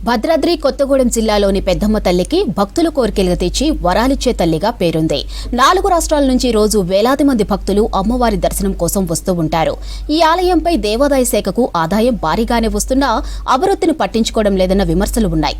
భద్రాద్రి కొత్తగూడెం జిల్లాలోని పెద్దమ్మ తల్లికి భక్తుల కోరికలు తెచ్చి వరాలిచ్చే తల్లిగా పేరుంది. 4 రాష్ట్రాల నుంచి రోజు వేలాది మంది భక్తులు అమ్మవారి దర్శనం కోసం వస్తూ ఉంటారు. ఈ ఆలయంపై దేవాదాయ శాఖకు ఆదాయం భారీగానే వస్తున్నా అభివృద్ధిని పట్టించుకోవడం లేదన్న విమర్శలు ఉన్నాయి.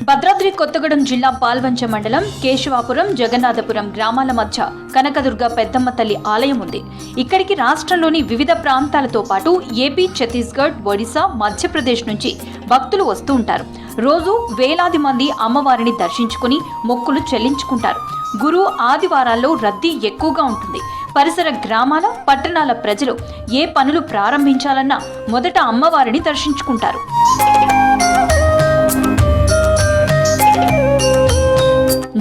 భద్రాద్రి కొత్తగూడెం జిల్లా పాల్వంచ మండలం కేశవాపురం జగన్నాథపురం గ్రామాల మధ్య కనకదుర్గ పెద్దమ్మ తల్లి ఆలయం ఉంది. ఇక్కడికి రాష్ట్రంలోని వివిధ ప్రాంతాలతో పాటు ఏపీ, ఛత్తీస్గఢ్, ఒడిశా, మధ్యప్రదేశ్ నుంచి భక్తులు వస్తూ ఉంటారు. రోజు వేలాది మంది అమ్మవారిని దర్శించుకుని మొక్కులు చెల్లించుకుంటారు. గురు, ఆదివారాల్లో రద్దీ ఎక్కువగా ఉంటుంది. పరిసర గ్రామాల, పట్టణాల ప్రజలు ఏ పనులు ప్రారంభించాలన్నా మొదట అమ్మవారిని దర్శించుకుంటారు.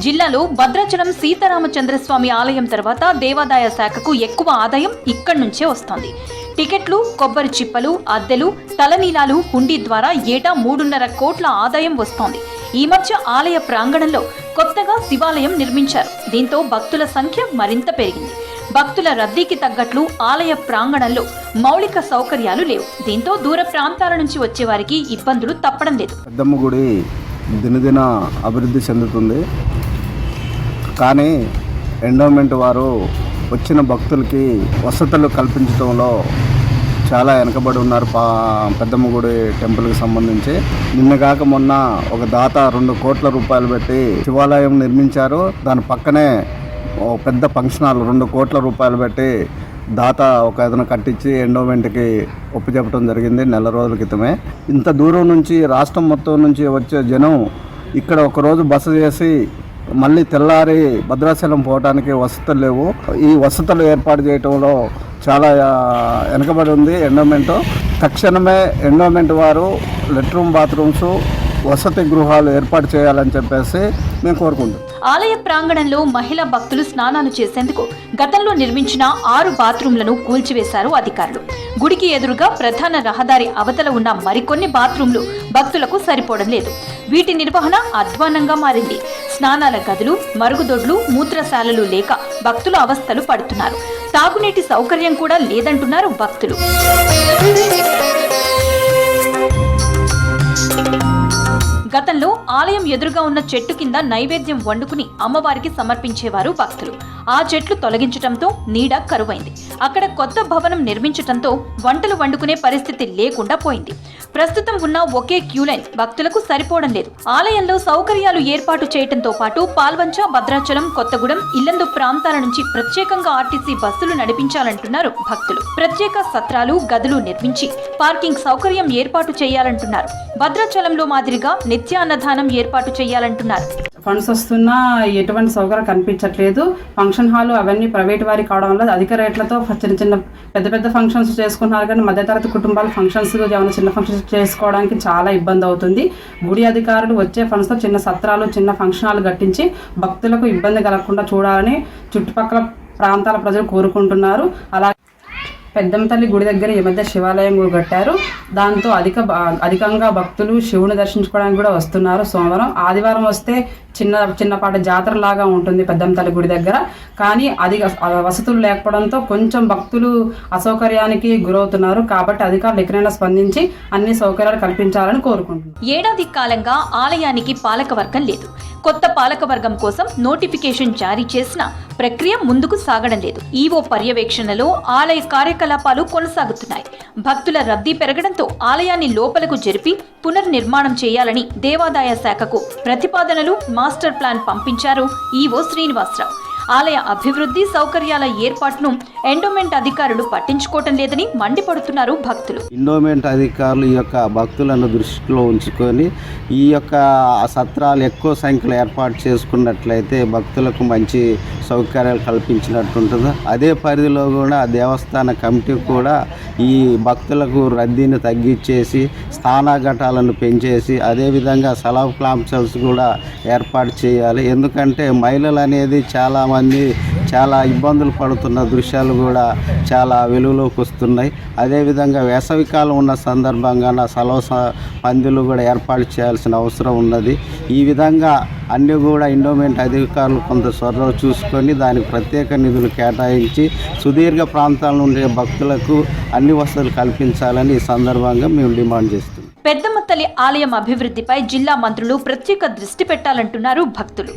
జిల్లాలో భద్రాచలం సీతారామచంద్రస్వామి ఆలయం తర్వాత దేవాదాయ శాఖకు ఎక్కువ ఆదాయం ఇక్కడి నుంచే వస్తోంది. టికెట్లు, కొబ్బరి చిప్పలు, అద్దెలు, తలనీలాలు, హుండీ ద్వారా ఏటా 3.5 కోట్ల ఆదాయం వస్తోంది. ఈ మధ్య ఆలయ ప్రాంగణంలో కొత్తగా శివాలయం నిర్మించారు. దీంతో భక్తుల సంఖ్య మరింత పెరిగింది. భక్తుల రద్దీకి తగ్గట్లు ఆలయ ప్రాంగణంలో మౌలిక సౌకర్యాలు లేవు. దీంతో దూర ప్రాంతాల నుంచి వచ్చే వారికి ఇబ్బందులు తప్పడం లేదు. పెద్దమ్మ గుడి దినదిన అభివృద్ధి చెందుతుంది. కానీ ఎండోమెంట్ వారు వచ్చిన భక్తులకి వసతులు కల్పించడంలో చాలా వెనకబడి ఉన్నారు. పెద్దమ్మ గుడి టెంపుల్కి సంబంధించి నిన్నగాక మొన్న ఒక దాత 2 కోట్ల రూపాయలు పెట్టి శివాలయం నిర్మించారు. దాని పక్కనే పెద్ద ఫంక్షన్ హాల్ 2 కోట్ల రూపాయలు పెట్టి దాత ఒక ఏదైనా కట్టించి ఎండోమెంట్కి ఒప్పిచెప్పడం జరిగింది నెల రోజుల క్రితమే. ఇంత దూరం నుంచి రాష్ట్రం మొత్తం నుంచి వచ్చే జనం ఇక్కడ ఒకరోజు బస చేసి మళ్ళీ తెల్లారి భద్రాచలం పోవడానికి వసతులు లేవు. ఈ వసతులు ఏర్పాటు చేయడంలో చాలా వెనకబడి ఉంది ఎండోమెంట్. తక్షణమే ఎండోమెంట్ వారు లెట్రూమ్, బాత్రూమ్స్, వసతి గృహాలు ఏర్పాటు చేయాలని చెప్పేసి మేము కోరుకుంటాం. ఆలయ ప్రాంగణంలో మహిళా భక్తులు స్నానాలు చేసేందుకు గతంలో నిర్మించిన 6 బాత్రూంలను కూల్చివేశారు అధికారులు. గుడికి ఎదురుగా ప్రధాన రహదారి అవతల ఉన్న మరికొన్ని బాత్రూంలు భక్తులకు సరిపోవడం లేదు. వీటి నిర్వహణ అధ్వాన్నంగా మారింది. స్నానాల గదులు, మరుగుదొడ్లు, మూత్రశాలలు లేక భక్తులు అవస్థలు పడుతున్నారు. తాగునీటి సౌకర్యం కూడా లేదంటున్నారు భక్తులు. గతంలో ఆలయం ఎదురుగా ఉన్న చెట్టు కింద నైవేద్యం వండుకుని అమ్మవారికి సమర్పించేవారు భక్తులు. ఆ చెట్లు తొలగించడంతో నీడ కరువైంది. అక్కడ కొత్త భవనం నిర్మించడంతో వంటలు వండుకునే పరిస్థితి లేకుండా పోయింది. ప్రస్తుతం ఉన్న ఒకే క్యూలైన్ భక్తులకు సరిపోవడం లేదు. ఆలయంలో సౌకర్యాలు ఏర్పాటు చేయడంతో పాటు పాల్వంచ, భద్రాచలం, కొత్తగూడెం, ఇల్లందు ప్రాంతాల నుంచి ప్రత్యేకంగా ఆర్టీసీ బస్సులు నడిపించాలంటున్నారు భక్తులు. ప్రత్యేక సత్రాలు, గదులు నిర్మించి పార్కింగ్ సౌకర్యం ఏర్పాటు చేయాలంటున్నారు. భద్రాచలంలో మాదిరిగా నిత్యాన్నదానం ఏర్పాటు చేయాలంటున్నారు. ఫండ్స్ వస్తున్నా ఎటువంటి సౌకర్యం కనిపించట్లేదు. ఫంక్షన్ హాల్ అవన్నీ ప్రైవేట్ వారికి కావడం వల్ల అధిక రేట్లతో చిన్న పెద్ద ఫంక్షన్స్ చేసుకుంటున్నారు. కానీ మధ్యతరగతి కుటుంబాలు ఫంక్షన్స్, ఏమైనా చిన్న ఫంక్షన్స్ చేసుకోవడానికి చాలా ఇబ్బంది అవుతుంది. గుడి అధికారులు వచ్చే ఫండ్స్తో చిన్న సత్రాలు, చిన్న ఫంక్షన్ హాల్ కట్టించి భక్తులకు ఇబ్బంది కలగకుండా చూడాలని చుట్టుపక్కల ప్రాంతాల ప్రజలు కోరుకుంటున్నారు. అలాగే పెద్దమ్మ తల్లి గుడి దగ్గర ఈ మధ్య శివాలయం కూడా కట్టారు. దాంతో అధికంగా భక్తులు శివుని దర్శించుకోవడానికి కూడా వస్తున్నారు. సోమవారం, ఆదివారం వస్తే చిన్నపాటి జాతర లాగా ఉంటుంది పెద్దమ్మ తల్లి గుడి దగ్గర. కానీ అధిక వసతులు లేకపోవడంతో కొంచెం భక్తులు అసౌకర్యానికి గురవుతున్నారు. కాబట్టి అధికారులు ఎక్కడైనా స్పందించి అన్ని సౌకర్యాలు కల్పించాలని కోరుకుంటున్నారు. ఏడాది కాలంగా ఆలయానికి పాలకవర్గం లేదు. కొత్త పాలకవర్గం కోసం నోటిఫికేషన్ జారీ చేసిన ప్రక్రియ ముందుకు సాగడం లేదు. ఈవో పర్యవేక్షణలో ఆలయ కార్యకలాపాలు కొనసాగుతున్నాయి. భక్తుల రద్దీ పెరగడంతో ఆలయాన్ని లోపలకు జరిపి పునర్నిర్మాణం చేయాలని దేవాదాయ శాఖకు ప్రతిపాదనలు, మాస్టర్ ప్లాన్ పంపించారు ఈవో శ్రీనివాసరావు. ఆలయ అభివృద్ధి, సౌకర్యాల ఏర్పాటును ఎండోమెంట్ అధికారులు పట్టించుకోవటం లేదని మండిపడుతున్నారు భక్తులు. ఎండోమెంట్ అధికారులు ఈ యొక్క భక్తులను దృష్టిలో ఉంచుకొని ఈ యొక్క సత్రాలు ఎక్కువ సంఖ్యలో ఏర్పాటు చేసుకున్నట్లయితే భక్తులకు మంచి సౌకర్యాలు కల్పించినట్టుంటుంది. అదే పరిధిలో కూడా దేవస్థాన కమిటీ కూడా ఈ భక్తులకు రద్దీని తగ్గించేసి స్నానఘటాలను పెంచేసి అదేవిధంగా సలాఫ్ క్లాంప్స్ కూడా ఏర్పాటు చేయాలి. ఎందుకంటే మహిళలు అనేది చాలామంది చాలా ఇబ్బందులు పడుతున్న దృశ్యాలు కూడా చాలా వెలుగులోకి వస్తున్నాయి. అదేవిధంగా వేసవికాలం ఉన్న సందర్భంగా పందులు కూడా ఏర్పాటు చేయాల్సిన అవసరం ఉన్నది. ఈ విధంగా అన్నీ కూడా ఎండోమెంట్ అధికారులు కొంత చొరవ చూసుకొని దానికి ప్రత్యేక నిధులు కేటాయించి సుదీర్ఘ ప్రాంతాల నుండి భక్తులకు అన్ని వసతులు కల్పించాలని ఈ సందర్భంగా మేము డిమాండ్ చేస్తున్నాం. పెద్దమ్మ తల్లి ఆలయం అభివృద్ధిపై జిల్లా మంత్రులు ప్రత్యేక దృష్టి పెట్టాలంటున్నారు భక్తులు.